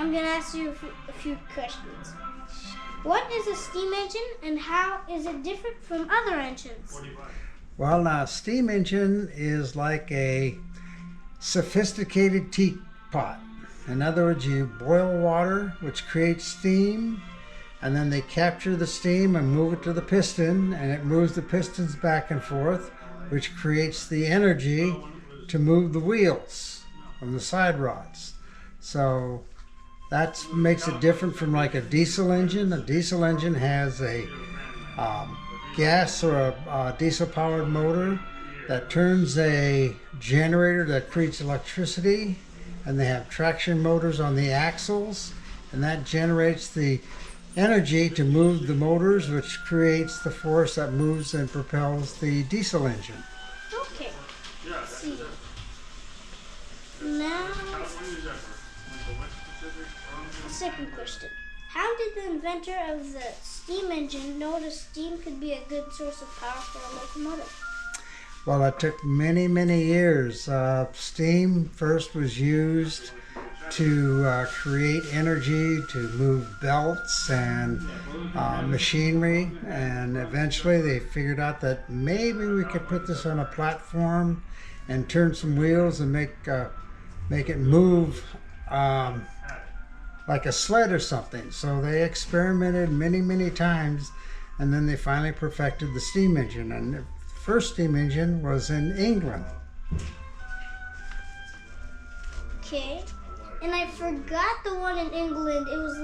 I'm going to ask you a few questions. What is a steam engine and how is it different from other engines? Well, now, a steam engine is like a sophisticated teapot. In other words, you boil water, which creates steam, and then they capture the steam and move it to the piston, and it moves the pistons back and forth, which creates the energy to move the wheels from the side rods. So that makes it different from like a diesel engine. A diesel engine has a gas or a diesel-powered motor that turns a generator that creates electricity, and they have traction motors on the axles, and that generates the energy to move the motors, which creates the force that moves and propels the diesel engine. Okay. Let's see. Now, the second question. How did the inventor of the steam engine know that steam could be a good source of power for a locomotive? Well, it took many, many years. Steam first was used to create energy, to move belts and machinery, and eventually they figured out that maybe we could put this on a platform and turn some wheels and make it move like a sled or something. So they experimented many, many times, and then they finally perfected the steam engine. And the first steam engine was in England. Okay. And I forgot the one in England. It was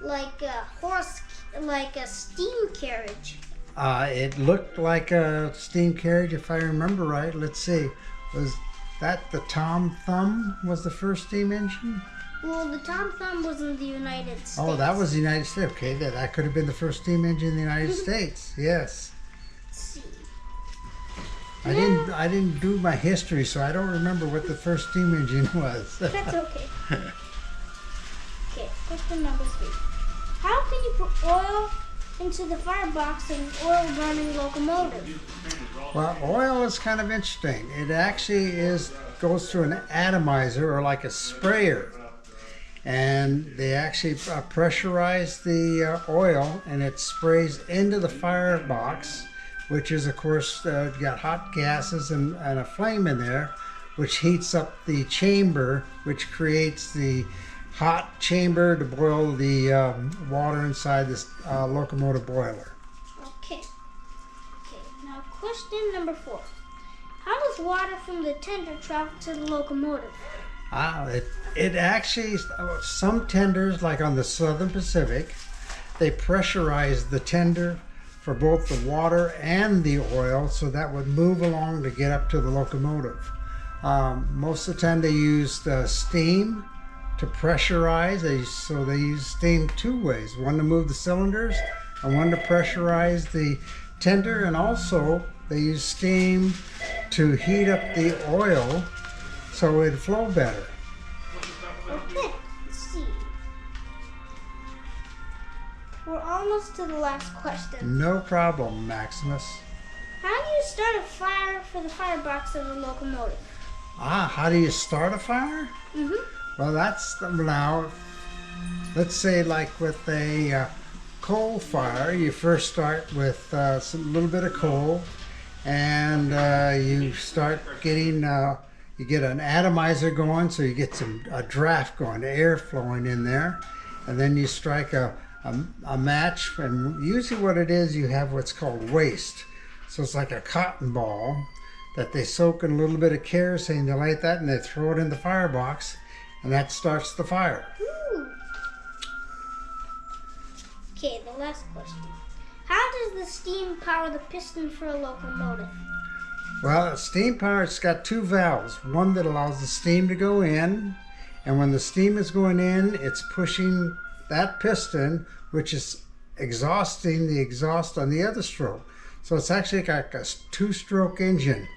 like a horse, like a steam carriage. It looked like a steam carriage, if I remember right. Let's see. Was that the Tom Thumb was the first steam engine? Well, the Tom Thumb was in the United States. Oh, that was the United States. Okay, that could have been the first steam engine in the United States. Yes. Let's see. I didn't do my history, so I don't remember what the first steam engine was. That's okay. Okay, question number 3. How can you put oil into the firebox of an oil-burning locomotive? Well, oil is kind of interesting. It actually goes through an atomizer, or like a sprayer. And they actually pressurize the oil, and it sprays into the firebox, which is, of course, got hot gases and a flame in there, which heats up the chamber, which creates the hot chamber to boil the water inside this locomotive boiler. Okay. Now question number 4. How does water from the tender travel to the locomotive? It actually, some tenders, like on the Southern Pacific, they pressurize the tender for both the water and the oil, so that would move along to get up to the locomotive. Most of the time they use steam to pressurize, so they use steam 2 ways, one to move the cylinders and one to pressurize the tender, and also they use steam to heat up the oil so it'd flow better. Okay, let's see. We're almost to the last question. No problem, Maximus. How do you start a fire for the firebox of a locomotive? How do you start a fire? Well, now, let's say like with a coal fire, you first start with a little bit of coal, and you start getting, you get an atomizer going, so you get a draft going, air flowing in there, and then you strike a match, and usually what it is, you have what's called waste. So it's like a cotton ball that they soak in a little bit of kerosene, they light that, and they throw it in the firebox, and that starts the fire. Ooh. Okay, the last question. How does the steam power the piston for a locomotive? Well, steam power, it's got 2 valves. One that allows the steam to go in, and when the steam is going in, it's pushing that piston, which is exhausting the exhaust on the other stroke. So it's actually like a 2-stroke engine.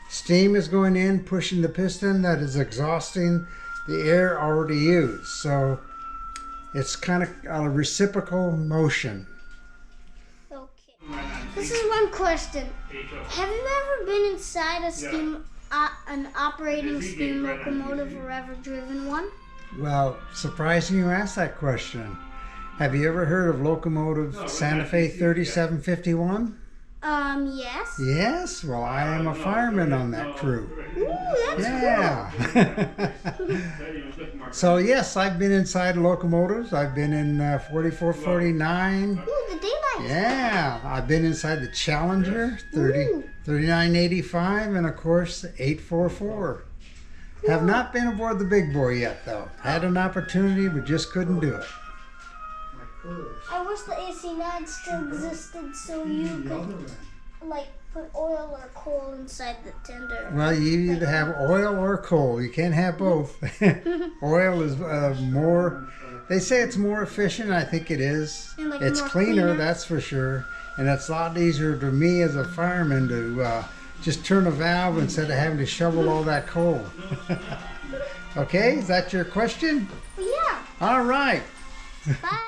Steam is going in, pushing the piston that is exhausting the air already used. So it's kind of a reciprocal motion. Okay. This is one question. Have you ever been inside an operating steam locomotive or ever driven one? Well, surprising you asked that question. Have you ever heard of locomotive Santa Fe 3751? Yes. Yes? Well, I am a fireman on that crew. Ooh, that's Yeah. So, yes, I've been inside locomotives. I've been in 4449. cool. Ooh, the daylight. Yeah. I've been inside the Challenger, Ooh. 3985, and of course, 844. Have not been aboard the big boy yet, though. Had an opportunity, but just couldn't do it. I wish the AC-9 still existed so you could, like, put oil or coal inside the tender. Well, you either have oil or coal. You can't have both. Oil is more, they say it's more efficient. I think it is. And, like, It's more cleaner, that's for sure. And it's a lot easier for me as a fireman to just turn a valve instead of having to shovel all that coal. Okay, is that your question? Yeah. All right. Bye.